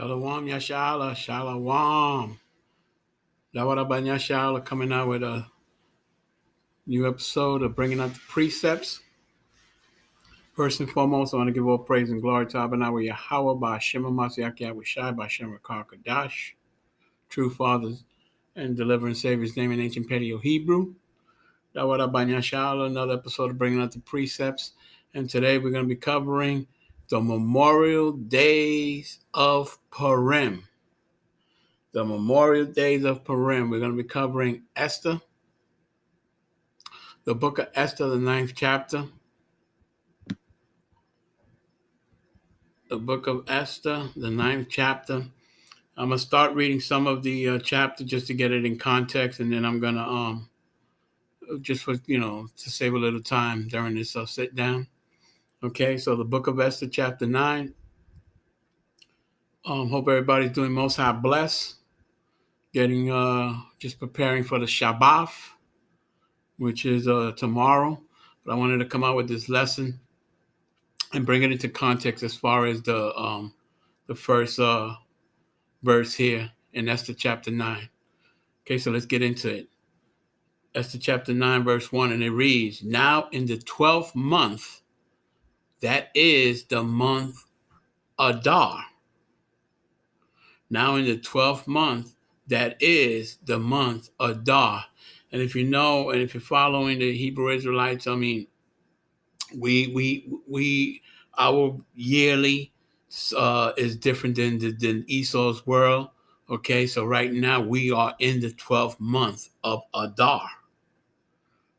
Shalom, Yashala, Shalom. Dawarabban Yashala coming out with a new episode of Bringing Out the Precepts. First and foremost, I want to give all praise and glory to Abba Yahweh, Ba'Shem Mashiach Yahushai, Ba'Shem Rakar Kadash, true fathers and deliverance Savior's name in ancient Paleo-Hebrew. Dawarabban Yashala, another episode of Bringing Out the Precepts. And today we're going to be covering the Memorial Days of Purim. The Memorial Days of Purim. We're going to be covering Esther, the book of Esther, the 9th chapter. The book of Esther, the 9th chapter. I'm going to start reading some of the chapter just to get it in context, and then I'm going to, just for, to save a little time during this sit down. Okay, so the book of Esther, chapter 9. Hope everybody's doing Most High blessed. Getting, just preparing for the Shabbat, which is tomorrow. But I wanted to come out with this lesson and bring it into context as far as the first verse here in Esther chapter 9. Okay, so let's get into it. Esther chapter 9, verse 1, and it reads, "Now in the 12th month, that is the month Adar. Now in the 12th month, that is the month Adar." And if you know, and if you're following the Hebrew Israelites, I mean, our yearly is different than Esau's world. Okay, so right now we are in the 12th month of Adar.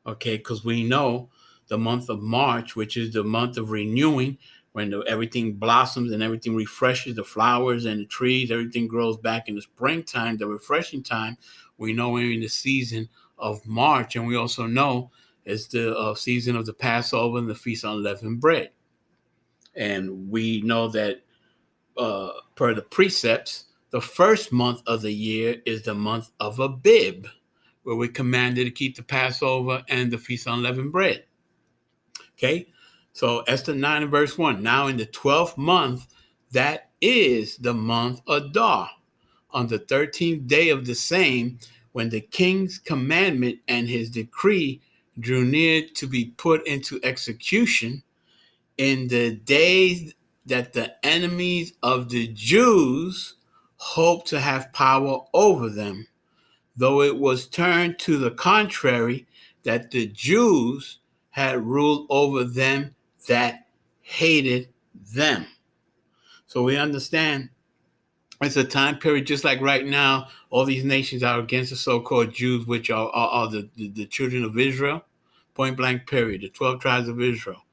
Okay, because we know the month of March, which is the month of renewing, when everything blossoms and everything refreshes, the flowers and the trees, everything grows back in the springtime, the refreshing time. We know we're in the season of March, and we also know it's the season of the Passover and the Feast on Unleavened Bread. And we know that per the precepts, the first month of the year is the month of Abib, where we're commanded to keep the Passover and the Feast on Unleavened Bread. Okay, so Esther 9 and verse 1, "Now in the 12th month, that is the month Adar, on the 13th day of the same, when the king's commandment and his decree drew near to be put into execution, in the days that the enemies of the Jews hoped to have power over them, though it was turned to the contrary, that the Jews had ruled over them that hated them." So we understand it's a time period, just like right now, all these nations are against the so-called Jews, which are the children of Israel, point blank period, the 12 tribes of Israel.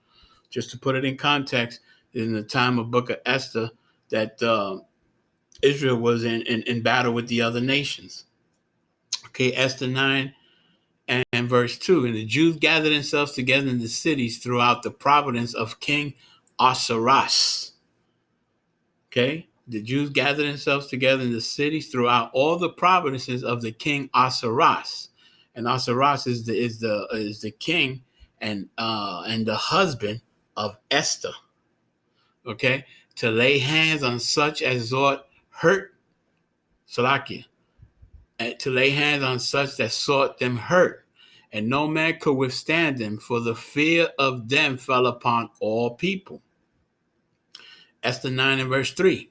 Just to put it in context, in the time of book of Esther, that Israel was in battle with the other nations. Okay, Esther 9 and verse 2, "And the Jews gathered themselves together in the cities throughout the province of King Ahasuerus." Okay, the Jews gathered themselves together in the cities throughout all the provinces of the King Ahasuerus. And Ahasuerus is the king and the husband of Esther. Okay, "to lay hands on such as sought hurt," Salakia, "to lay hands on such that sought them hurt, and no man could withstand them, for the fear of them fell upon all people." Esther 9 and verse 3,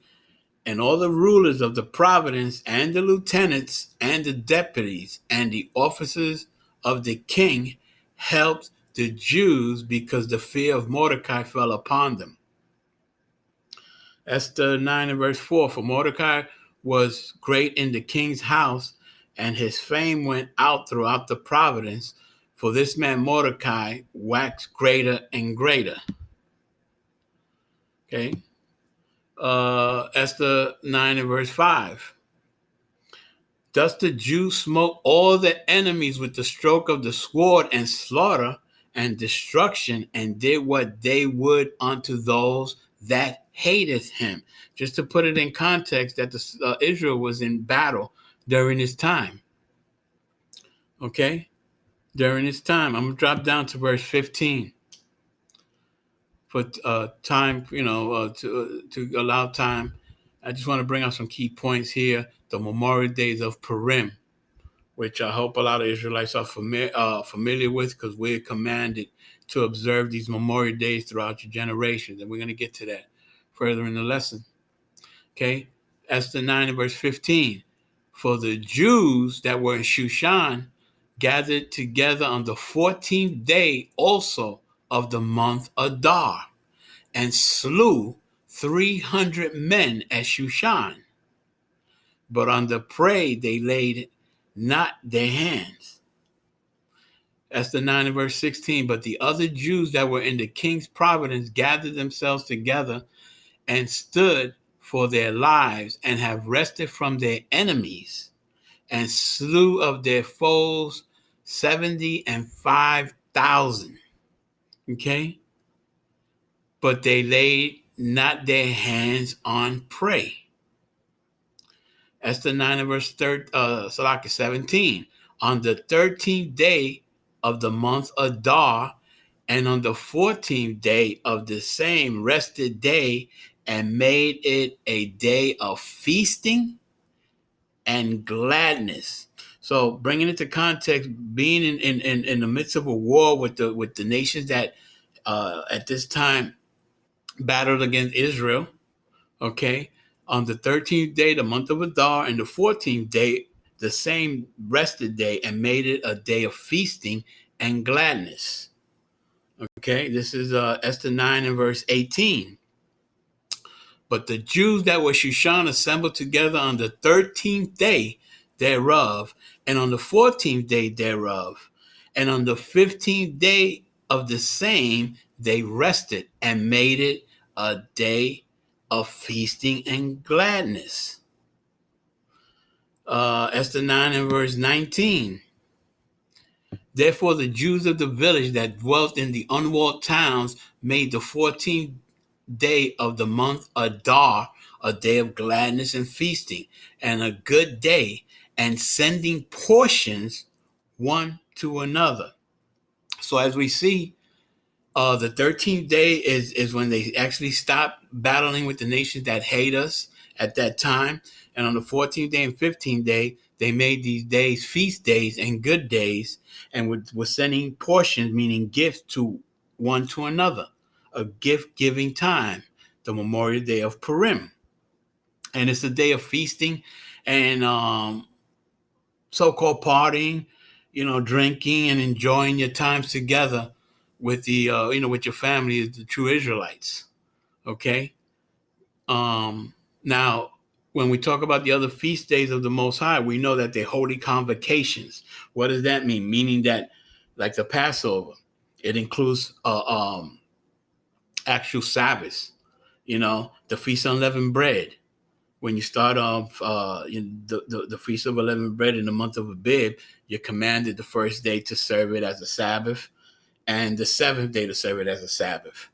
"And all the rulers of the province and the lieutenants and the deputies and the officers of the king helped the Jews because the fear of Mordecai fell upon them." Esther 9 and verse 4, "For Mordecai was great in the king's house, and his fame went out throughout the province. For this man Mordecai waxed greater and greater." Okay. Esther 9 and verse 5, "Thus the Jews smote all their enemies with the stroke of the sword, and slaughter and destruction, and did what they would unto those that hated him." Just to put it in context, that Israel was in battle during this time. Okay, during this time. I'm going to drop down to verse 15 for time, to allow time I just want to bring out some key points here. The Memorial Days of Purim, which I hope a lot of Israelites are familiar with, because we're commanded to observe these Memorial Days throughout your generations. And we're going to get to that further in the lesson. Okay, Esther 9 and verse 15. For the Jews that were in Shushan gathered together on the 14th day also of the month Adar, and slew 300 men at Shushan. But on the prey they laid not their hands. Esther 9 and verse 16. But the other Jews that were in the king's province gathered themselves together and stood for their lives, and have rested from their enemies, and slew of their foes 75,000. Okay? But they laid not their hands on prey. Esther 9 and verse 17. On the 13th day of the month Adar, and on the 14th day of the same rested day, and made it a day of feasting and gladness. So, bringing it to context, being in the midst of a war with the nations that at this time battled against Israel. Okay, on the 13th day, the month of Adar, and the 14th day, the same rested day, and made it a day of feasting and gladness. Okay, this is Esther 9 and verse 18. But the Jews that were Shushan assembled together on the 13th day thereof, and on the 14th day thereof, and on the 15th day of the same, they rested, and made it a day of feasting and gladness. Esther 9 and verse 19. Therefore the Jews of the village that dwelt in the unwalled towns made the 14th day of the month Adar a day of gladness and feasting, and a good day, and sending portions one to another. So as we see, the 13th day is when they actually stop battling with the nations that hate us at that time. And on the 14th day and 15th day, they made these days feast days and good days, and were sending portions, meaning gifts, to one to another. A gift-giving time, the Memorial Day of Purim. And it's a day of feasting and so-called partying, drinking and enjoying your times together with the with your family, the true Israelites. Okay. Now, when we talk about the other feast days of the Most High, we know that they're holy convocations. What does that mean? Meaning that, like the Passover, it includes actual Sabbaths. The Feast of Unleavened Bread. When you start off the Feast of Unleavened Bread in the month of Abib, you're commanded the first day to serve it as a Sabbath, and the seventh day to serve it as a Sabbath.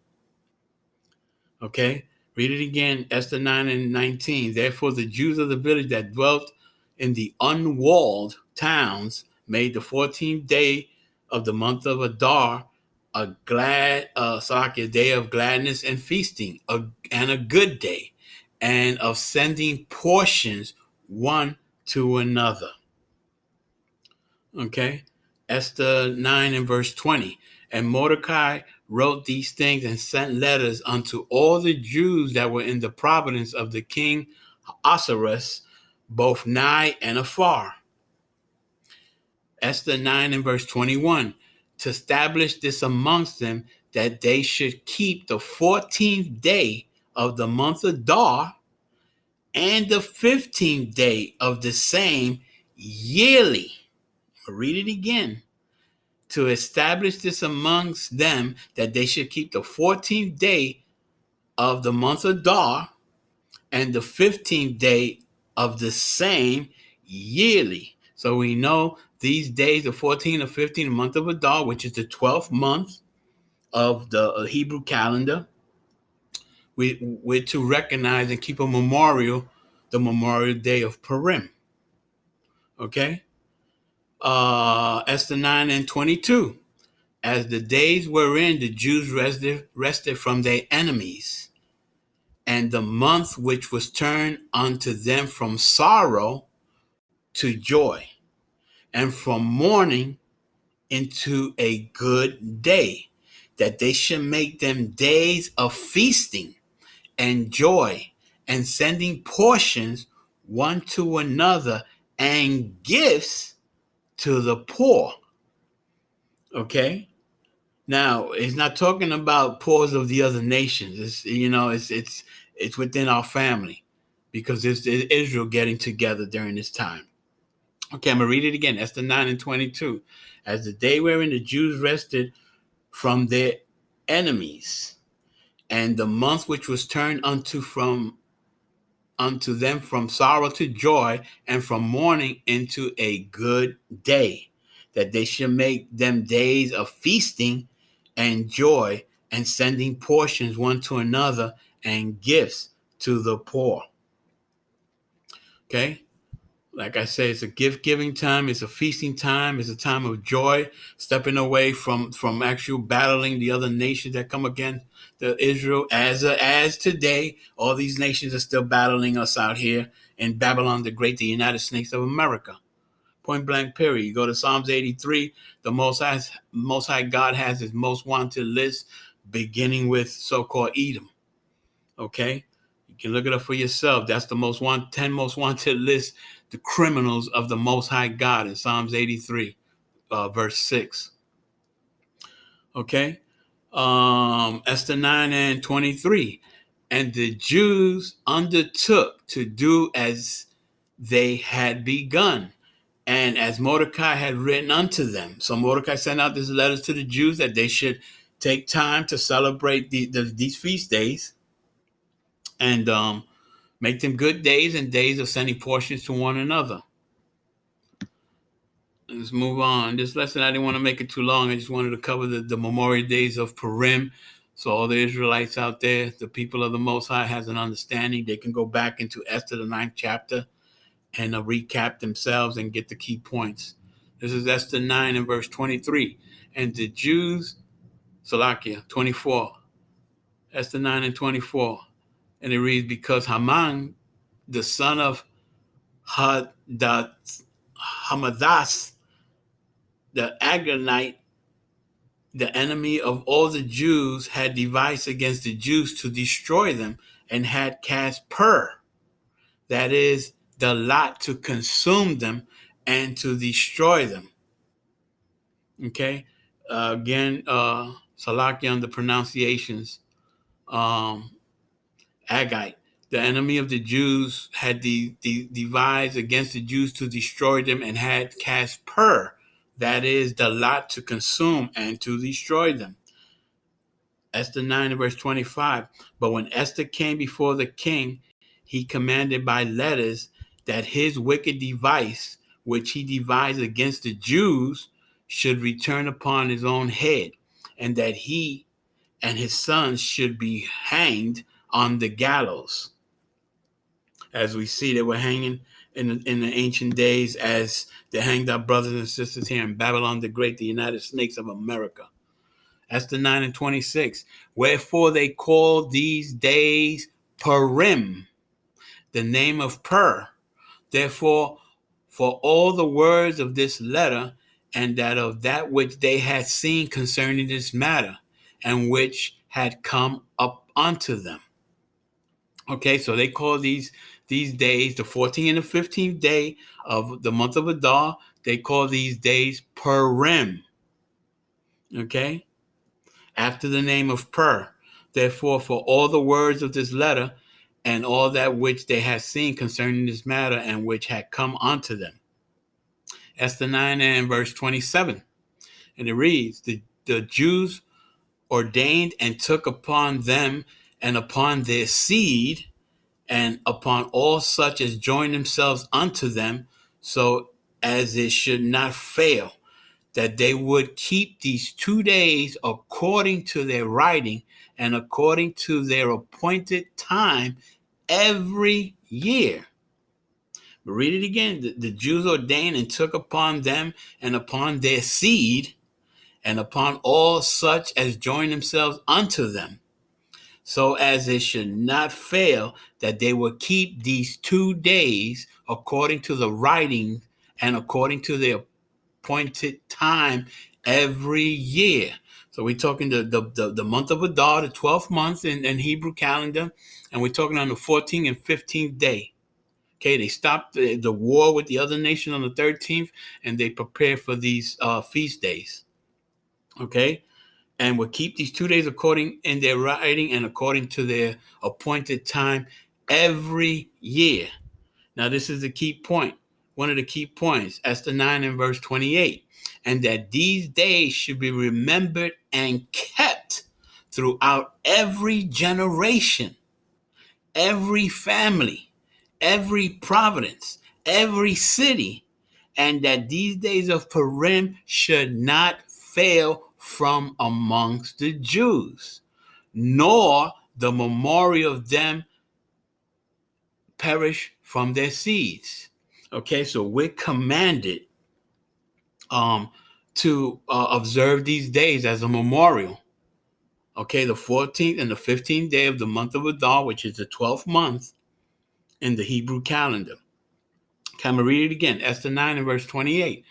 Okay? Read it again, Esther 9 and 19. Therefore the Jews of the village that dwelt in the unwalled towns made the 14th day of the month of Adar a day of gladness and feasting, and a good day, and of sending portions one to another. Okay? Esther 9 and verse 20. And Mordecai wrote these things and sent letters unto all the Jews that were in the province of the king Ahasuerus, both nigh and afar. Esther 9 and verse 21. To establish this amongst them, that they should keep the 14th day of the month Adar, and the 15th day of the same yearly. I'll read it again. To establish this amongst them, that they should keep the 14th day of the month Adar, and the 15th day of the same yearly. So we know these days, the 14th or 15th month of Adar, which is the 12th month of the Hebrew calendar, we're to recognize and keep a memorial, the Memorial Day of Purim. Okay? Esther 9 and 22. As the days wherein the Jews rested from their enemies, and the month which was turned unto them from sorrow to joy, and from mourning into a good day, that they should make them days of feasting and joy, and sending portions one to another, and gifts to the poor. Okay? Now, it's not talking about poors of the other nations. It's within our family, because it's Israel getting together during this time. Okay, I'm going to read it again. Esther 9:22. As the day wherein the Jews rested from their enemies, and the month which was turned unto them from sorrow to joy, and from mourning into a good day, that they should make them days of feasting and joy, and sending portions one to another, and gifts to the poor. Okay? Like I say, it's a gift giving time. It's a feasting time. It's a time of joy, stepping away from actual battling the other nations that come against the Israel. As today, all these nations are still battling us out here in Babylon the Great, the United States of America. Point blank, period. You go to Psalms 83. The Most High God has his most wanted list, beginning with so-called Edom. Okay? You can look it up for yourself. That's the 10 most wanted list, the criminals of the Most High God, in Psalms 83, verse 6. Okay? Esther 9:23. And the Jews undertook to do as they had begun, and as Mordecai had written unto them. So Mordecai sent out these letters to the Jews that they should take time to celebrate these feast days, and make them good days and days of sending portions to one another. Let's move on. This lesson, I didn't want to make it too long. I just wanted to cover the memorial days of Purim. So all the Israelites out there, the people of the Most High, has an understanding. They can go back into Esther, the 9th chapter, and recap themselves and get the key points. This is Esther 9 and verse 23. And the Jews, Salakia, 24. Esther 9 and 24. And it reads, because Haman, the son of Hamadas, the Agagite, the enemy of all the Jews, had devised against the Jews to destroy them, and had cast pur, that is, the lot to consume them and to destroy them. Okay? Again, Salaki on the pronunciations. Agite, the enemy of the Jews, had devised against the Jews to destroy them, and had cast pur, that is, the lot to consume and to destroy them. Esther 9 and verse 25. But when Esther came before the king, he commanded by letters that his wicked device, which he devised against the Jews, should return upon his own head, and that he and his sons should be hanged on the gallows. As we see, they were hanging in the ancient days, as they hanged our brothers and sisters here in Babylon the Great, the United States of America. Esther 9 and 26. Wherefore they call these days Purim, the name of Pur. Therefore, for all the words of this letter, and that which they had seen concerning this matter, and which had come up unto them. Okay, so they call these days, the 14th and the 15th day of the month of Adar, they call these days Purim. Okay? After the name of Pur. Therefore, for all the words of this letter, and all that which they had seen concerning this matter, and which had come unto them. Esther 9 and verse 27. And it reads, the Jews ordained and took upon them and upon their seed, and upon all such as join themselves unto them, so as it should not fail, that they would keep these 2 days according to their writing, and according to their appointed time every year. But read it again. The Jews ordained and took upon them and upon their seed, and upon all such as join themselves unto them, so as it should not fail, that they will keep these 2 days according to the writing and according to the appointed time every year. So we're talking the month of Adar, the 12th month in Hebrew calendar, and we're talking on the 14th and 15th day. Okay, they stopped the war with the other nation on the 13th, and they prepare for these feast days. Okay, and will keep these 2 days according in their writing and according to their appointed time every year. Now, this is the key point. One of the key points, Esther 9 and verse 28, and that these days should be remembered and kept throughout every generation, every family, every province, every city, and that these days of Purim should not fail from amongst the Jews, nor the memorial of them perish from their seeds. Okay, so we're commanded to observe these days as a memorial. Okay, the 14th and the 15th day of the month of Adar, which is the 12th month in the Hebrew calendar. Can we read it again? Esther 9 and verse 28.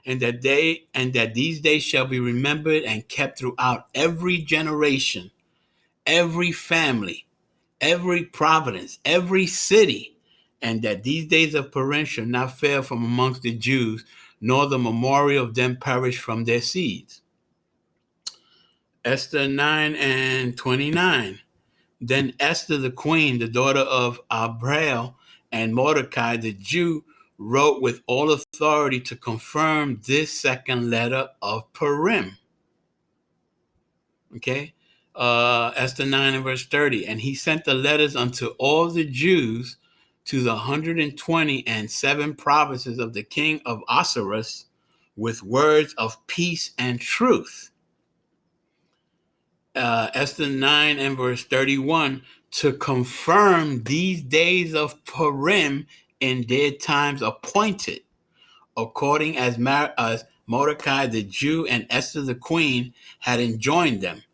And that these days shall be remembered and kept throughout every generation, every family, every province, every city, and that these days of Purim shall not fail from amongst the Jews, nor the memorial of them perish from their seeds. Esther 9 and 29. Then Esther the queen, the daughter of Abrael, and Mordecai the Jew, wrote with all authority to confirm this second letter of Purim. Okay? Esther 9 and verse 30. And he sent the letters unto all the Jews to the 127 provinces of the king of Ahasuerus with words of peace and truth. Esther 9 and verse 31, to confirm these days of Purim in their times appointed, according as Mordecai the Jew and Esther the queen had enjoined them,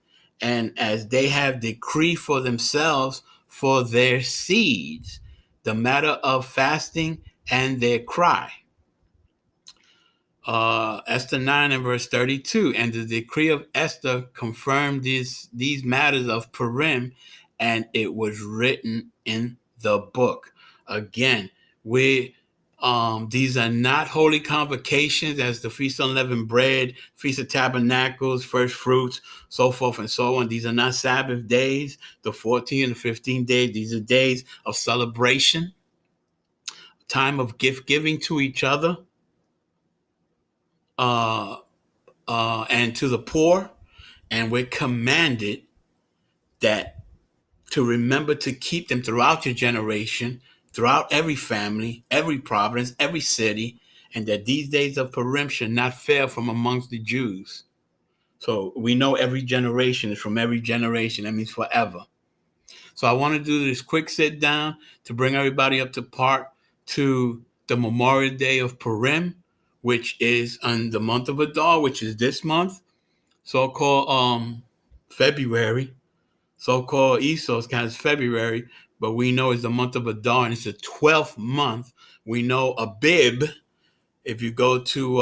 and as they have decreed for themselves for their seeds, the matter of fasting and their cry. Esther 9 and verse 32, and the decree of Esther confirmed these matters of Purim, and it was written in the book. Again, these are not holy convocations as the Feast of Unleavened Bread, Feast of Tabernacles, First Fruits, so forth and so on. These are not Sabbath days, the 14th and the 15th days. These are days of celebration, time of gift giving to each other, and to the poor, and we're commanded that to remember to keep them throughout your generation, throughout every family, every province, every city, and that these days of Purim should not fail from amongst the Jews. So we know every generation is from every generation. That means forever. So I want to do this quick sit down to bring everybody up to part to the Memorial Day of Purim, which is on the month of Adar, which is this month, so-called February. So-called Esau's kind of February, but we know it's the month of Adar, and it's the 12th month. We know Abib, if you go to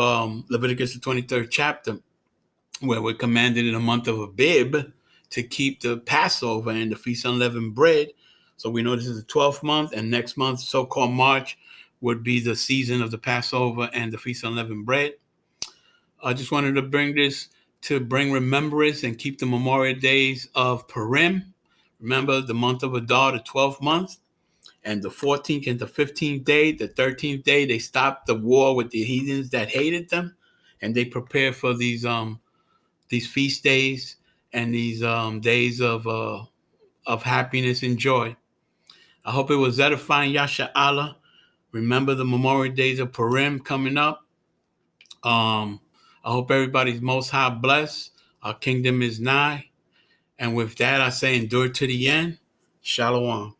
Leviticus, the 23rd chapter, where we're commanded in the month of Abib to keep the Passover and the Feast of Unleavened Bread. So we know this is the 12th month, and next month, so-called March, would be the season of the Passover and the Feast of Unleavened Bread. I just wanted to bring this to bring remembrance and keep the memorial days of Purim. Remember the month of Adar, the 12th month, and the 14th and the 15th day, the 13th day, they stopped the war with the heathens that hated them, and they prepared for these feast days and these days of happiness and joy. I hope it was edifying, Yasha Allah. Remember the memorial days of Purim coming up. I hope everybody's most high blessed. Our kingdom is nigh. And with that, I say endure to the end. Shalom.